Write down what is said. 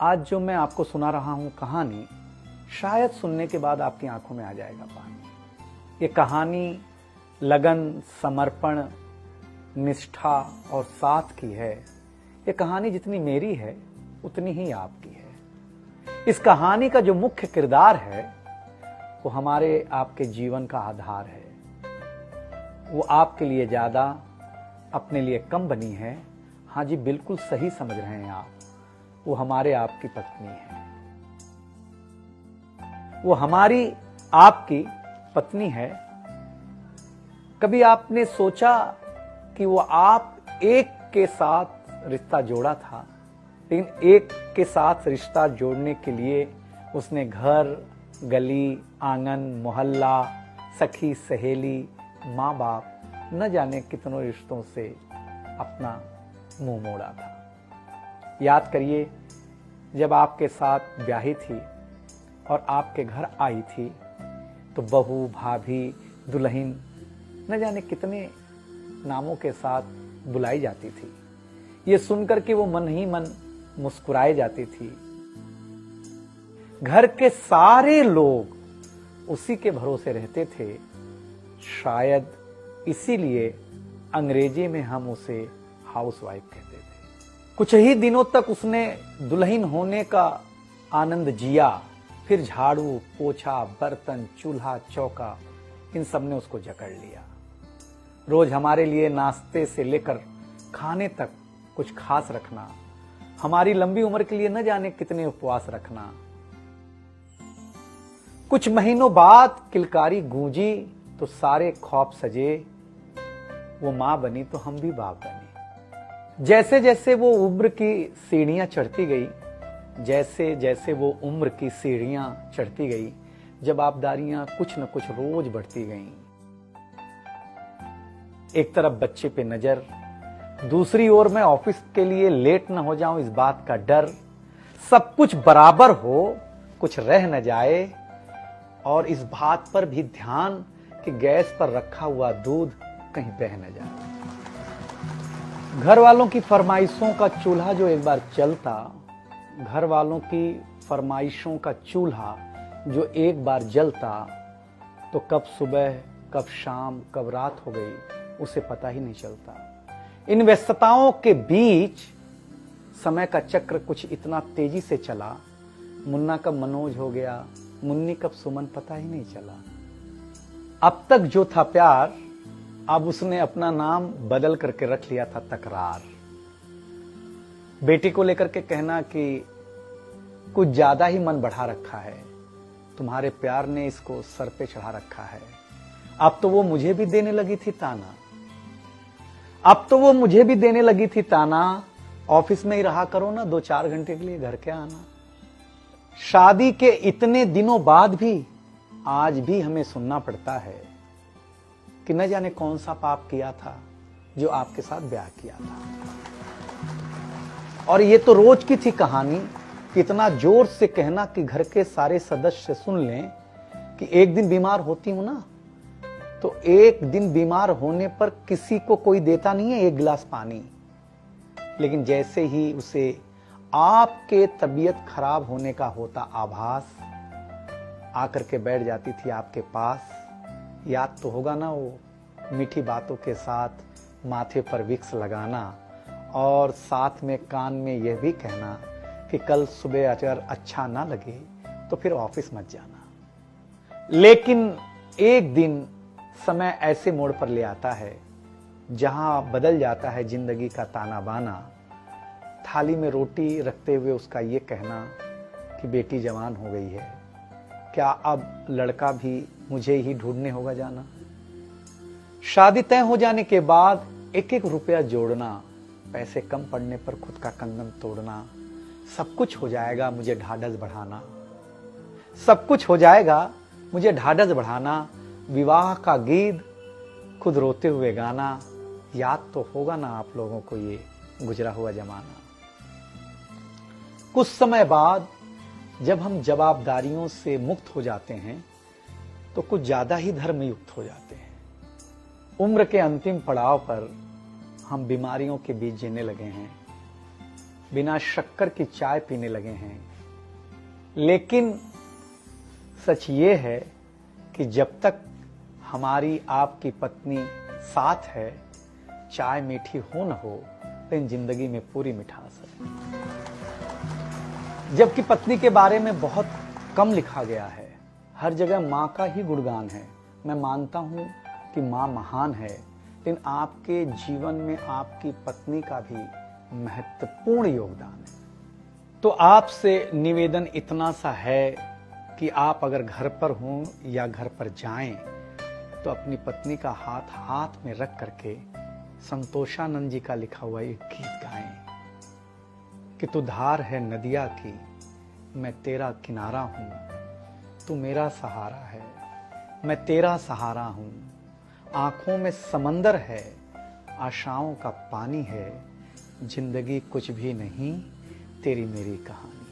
आज जो मैं आपको सुना रहा हूं कहानी, शायद सुनने के बाद आपकी आंखों में आ जाएगा पानी। ये कहानी लगन, समर्पण, निष्ठा और साथ की है। ये कहानी जितनी मेरी है उतनी ही आपकी है। इस कहानी का जो मुख्य किरदार है वो हमारे आपके जीवन का आधार है। वो आपके लिए ज्यादा, अपने लिए कम बनी है। हाँ जी, बिल्कुल सही समझ रहे हैं आप। वो हमारे आपकी पत्नी है। वो हमारी आपकी पत्नी है। कभी आपने सोचा कि वो आप एक के साथ रिश्ता जोड़ा था, लेकिन एक के साथ रिश्ता जोड़ने के लिए उसने घर, गली, आंगन, मोहल्ला, सखी, सहेली, माँ बाप, न जाने कितनों रिश्तों से अपना मुंह मोड़ा था। याद करिए, जब आपके साथ ब्याही थी और आपके घर आई थी तो बहू, भाभी, दुल्हन, न जाने कितने नामों के साथ बुलाई जाती थी। ये सुनकर के वो मन ही मन मुस्कुराए जाती थी। घर के सारे लोग उसी के भरोसे रहते थे। शायद इसीलिए अंग्रेजी में हम उसे हाउसवाइफ कहते थे। कुछ ही दिनों तक उसने दुल्हन होने का आनंद जिया। फिर झाड़ू, पोछा, बर्तन, चूल्हा, चौका, इन सब ने उसको जकड़ लिया। रोज हमारे लिए नाश्ते से लेकर खाने तक कुछ खास रखना, हमारी लंबी उम्र के लिए न जाने कितने उपवास रखना। कुछ महीनों बाद किलकारी गूंजी तो सारे ख्वाब सजे। वो मां बनी तो हम भी बाप बने। जैसे जैसे वो उम्र की सीढ़ियां चढ़ती गई, जैसे जैसे वो उम्र की सीढ़ियां चढ़ती गई, जवाबदारियां कुछ न कुछ रोज बढ़ती गईं। एक तरफ बच्चे पे नजर, दूसरी ओर मैं ऑफिस के लिए लेट न हो जाऊं इस बात का डर। सब कुछ बराबर हो, कुछ रह न जाए, और इस बात पर भी ध्यान कि गैस पर रखा हुआ दूध कहीं बह न जाए। घर वालों की फरमाइशों का चूल्हा जो एक बार चलता, घर वालों की फरमाइशों का चूल्हा जो एक बार जलता, तो कब सुबह, कब शाम, कब रात हो गई उसे पता ही नहीं चलता। इन व्यस्तताओं के बीच समय का चक्र कुछ इतना तेजी से चला, मुन्ना कब मनोज हो गया, मुन्नी कब सुमन, पता ही नहीं चला। अब तक जो था प्यार, अब उसने अपना नाम बदल करके रख लिया था तकरार। बेटी को लेकर के कहना कि कुछ ज्यादा ही मन बढ़ा रखा है, तुम्हारे प्यार ने इसको सर पे चढ़ा रखा है। अब तो वो मुझे भी देने लगी थी ताना, अब तो वो मुझे भी देने लगी थी ताना, ऑफिस में ही रहा करो ना, 2-4 घंटे के लिए घर के आना। शादी के इतने दिनों बाद भी आज भी हमें सुनना पड़ता है कि न जाने कौन सा पाप किया था जो आपके साथ ब्याह किया था। और ये तो रोज की थी कहानी। इतना जोर से कहना कि घर के सारे सदस्य सुन लें कि एक दिन बीमार होती हूं ना, तो एक दिन बीमार होने पर किसी को कोई देता नहीं है 1 गिलास पानी, लेकिन जैसे ही उसे आपके तबीयत खराब होने का होता आभास, आकर के बैठ जाती थी आपके पास। याद तो होगा ना, वो मीठी बातों के साथ माथे पर विक्स लगाना और साथ में कान में यह भी कहना कि कल सुबह अगर अच्छा ना लगे तो फिर ऑफिस मत जाना। लेकिन एक दिन समय ऐसे मोड़ पर ले आता है जहां बदल जाता है जिंदगी का ताना बाना। थाली में रोटी रखते हुए उसका ये कहना कि बेटी जवान हो गई है, क्या अब लड़का भी मुझे ही ढूंढने होगा जाना। शादी तय हो जाने के बाद 1-1 रुपया जोड़ना, पैसे कम पड़ने पर खुद का कंगन तोड़ना, सब कुछ हो जाएगा मुझे ढाढ़स बढ़ाना, सब कुछ हो जाएगा मुझे ढाढ़स बढ़ाना। विवाह का गीत खुद रोते हुए गाना। याद तो होगा ना आप लोगों को ये गुजरा हुआ जमाना। कुछ समय बाद जब हम जवाबदारियों से मुक्त हो जाते हैं तो कुछ ज्यादा ही धर्मयुक्त हो जाते हैं। उम्र के अंतिम पड़ाव पर हम बीमारियों के बीच जीने लगे हैं। बिना शक्कर की चाय पीने लगे हैं। लेकिन सच ये है कि जब तक हमारी आपकी पत्नी साथ है, चाय मीठी हो न हो, लेकिन जिंदगी में पूरी मिठास है। जबकि पत्नी के बारे में बहुत कम लिखा गया है, हर जगह मां का ही गुणगान है। मैं मानता हूं कि मां महान है, लेकिन आपके जीवन में आपकी पत्नी का भी महत्वपूर्ण योगदान है। तो आपसे निवेदन इतना सा है कि आप अगर घर पर हों या घर पर जाएं तो अपनी पत्नी का हाथ हाथ में रख करके संतोषानंद जी का लिखा हुआ एक गीत गाएं कि तू धार है नदिया की, मैं तेरा किनारा हूं, तू मेरा सहारा है, मैं तेरा सहारा हूं। आंखों में समंदर है, आशाओं का पानी है, जिंदगी कुछ भी नहीं, तेरी मेरी कहानी।